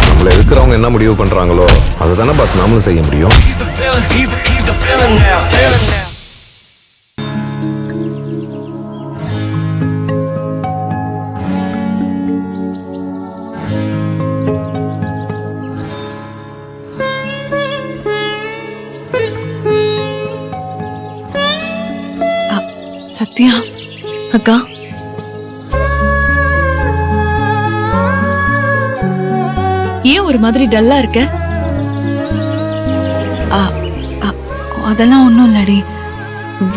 நம்மள இருக்கிறவங்க என்ன முடிவு பண்றாங்களோ அதுதானே பாஸ் நாமளும் செய்ய முடியும். சத்யா அக்கா, ஏன் ஒரு மாதிரி டல்லா இருக்க? அதெல்லாம் ஒண்ணும் இல்லடி,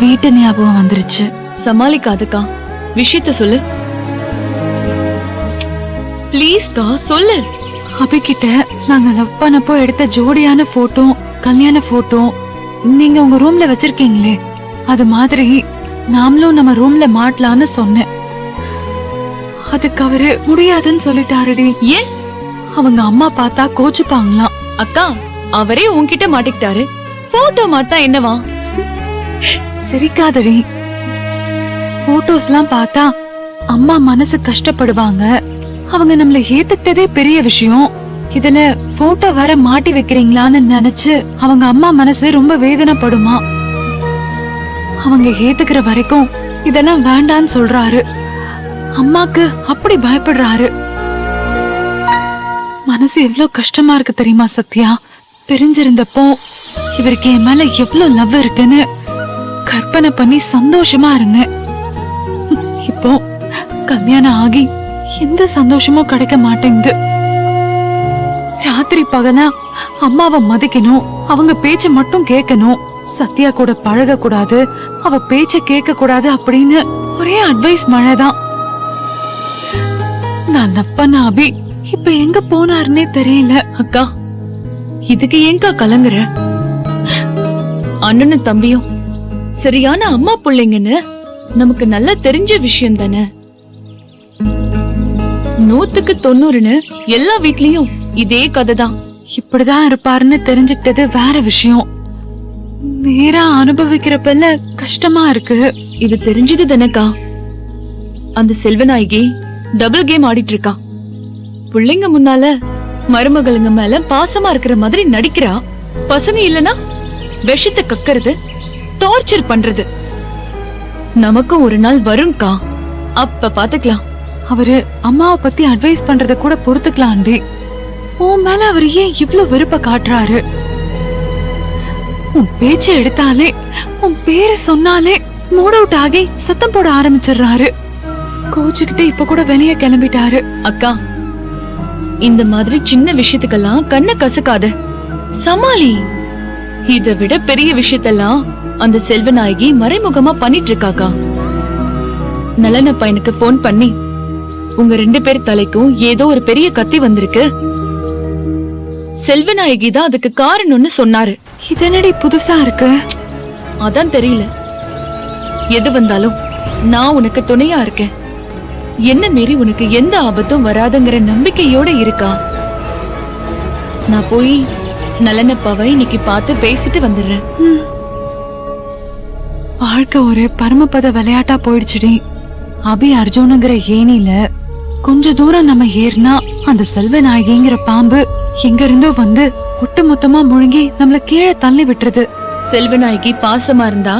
வீட்டு ஞாபகம் வந்துருச்சு. சமாளிக்காதக்கா, விஷயத்த சொல்லு ப்ளீஸ்கா, சொல்லு. அபிகிட்ட நாங்க லவ் பண்ணப்போ எடுத்த ஜோடியான போட்டோ, கல்யாண போட்டோ நீங்க உங்க ரூம்ல வச்சிருக்கீங்களே, அது மாதிரி நாமளும் நம்ம ரூம்ல மாட்டலான்னு சொன்னேன். அதுக்கு அவரு முடியாதுன்னு சொல்லிட்டாருடி. ஏன்? அவங்க அம்மா பார்த்தா கோச்சுப்பாங்களாம். அக்கா, அவரே உன்கிட்ட மாட்டிக்கிட்டாரு, போட்டோ மாட்டா என்னவா? சிரிக்காதடி, போட்டோஸ்லாம் பார்த்தா அம்மா மனசு கஷ்டப்படுவாங்க. அவங்க நம்மள ஏத்துக்கிட்டதே பெரிய விஷயம், இதுல போட்டோ வர மாட்டி வைக்கிறீங்களான்னு நினைச்சு அவங்க அம்மா மனசு ரொம்ப வேதனைப்படுமா. அவங்க ஏத்துக்கிற வரைக்கும் இதெல்லாம் வேண்டான்னு சொல்றாரு. அம்மாக்கு அப்படி பயப்படுறாரு. மனசு எவ்வளவு கஷ்டமா இருக்கு தெரியுமா சத்யா? பிரிஞ்சிருந்தப்போ இவருக்கு என் மேல எவ்வளவு லவ் இருக்குன்னு கற்பனை பண்ணி சந்தோஷமா இருந்தேன். இப்போ கல்யாணம் ஆகி எந்த சந்தோஷமும் கிடைக்க மாட்டேங்குது. ராத்திரி பகலா அம்மாவை மதிக்கணும், அவங்க பேச்ச மட்டும் கேட்கணும், சத்யா கூட பழக கூடாது, அவ பேச்ச கேட்க கூடாது அப்படின்னு ஒரே அட்வைஸ் மழைதான். நான் லவ் பண்ண அபி இப்ப எங்க போனாருன்னே தெரியல. அக்கா, இதுக்கு ஏங்கா கலங்குற? அண்ணனும் தம்பியும் சரியான அம்மா பிள்ளைங்கன்னு நமக்கு நல்லா தெரிஞ்ச விஷயம் தானே. 100க்கு 90ன்னு எல்லா வீட்லயும் இதே கதை தான். இப்படிதான் இருப்பாருன்னு தெரிஞ்சுக்கிட்டது வேற விஷயம், நேரா அனுபவிக்கிறப்பல கஷ்டமா இருக்கு. இது தெரிஞ்சது தானக்கா. அந்த செல்வநாயகி டபுள் கேம் ஆடிட்டு இருக்கா. பிள்ளைங்க முன்னால மருமகளுங்க மேல பாசமா இருக்கிற மாதிரி நடிக்கிறா. பசங்க இல்லனா விஷத்தை கக்கறது, டார்ச்சர் பண்றது. நமக்கும் ஒரு நாள் வரும்க்கா, அப்ப பாத்துக்கலாம். அவரு அம்மாவை பத்தி அட்வைஸ் பண்றத கூட பொறுத்துக்கலாண்டி. உன் மேல அவர் ஏன் இவ்ளோ வெறுப்ப காட்டுறாரு? உன் பேச்ச எடுத்தாலே, உன் பேரை சொன்னாலே மூட் அவுட் ஆகி சத்தம் போட ஆரம்பிச்சிடுறாரு. கோச்சுக்கிட்டு இப்ப கூட வெளியே கிளம்பிட்டாரு. அக்கா, இந்த மாதிரி சின்ன விஷயத்துக்கெல்லாம் கண்ண கசக்காத, சமாளி. இதை விட பெரிய விஷயத்தெல்லாம் அந்த செல்வநாயகி மறைமுகமா பண்ணிட்டு இருக்காக்கா. நலன பையனுக்கு போன் பண்ணி உங்க 2 பேர் தலைக்கும் ஏதோ ஒரு பெரிய கத்தி வந்திருக்கு, செல்வநாயகி தான் அதுக்கு காரணம்னு சொன்னாரு. இதனடி புதுசா இருக்கு? அதான் தெரியல. எது வந்தாலும் நான் உனக்கு துணையா இருக்கேன், என்ன மீறி உனக்கு எந்த ஆபத்தும் வராதுங்கிற நம்பிக்கையோட இருக்கா. நான் போய் நலனப்பாவை இன்னைக்கு பார்த்து பேசிட்டு வந்துடுறேன். வாழ்க்கை ஒரு பரமபத விளையாட்டா போயிடுச்சுடி. அபி அர்ஜுனுங்கிற ஏனில கொஞ்ச தூரம் நம்ம ஏறினா அந்த செல்வநாயகிங்கிற பாம்பு எங்க இருந்தோ வந்து ஒட்டு மொத்தமா முழுங்கி நம்மள கீழே தள்ளி விட்டுருது. செல்வநாயகி பாசமா இருந்தா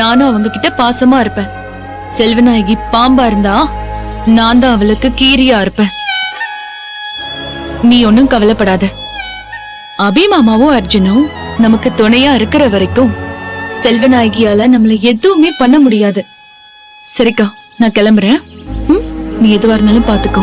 நானும் அவங்க கிட்ட பாசமா இருப்பேன். செல்வநாயகி பாம்பா இருந்தா நான் தான் அவளுக்கு கீரியா இருப்பேன். நீ ஒன்னும் கவலைப்படாத. அபிமாமாவும் அர்ஜுனும் நமக்கு துணையா இருக்கிற வரைக்கும் செல்வநாயகியால நம்மள எதுவுமே பண்ண முடியாது. சரிக்கா, நான் கிளம்புறேன். நீ எதுவா இருந்தாலும் பாத்துக்கோ.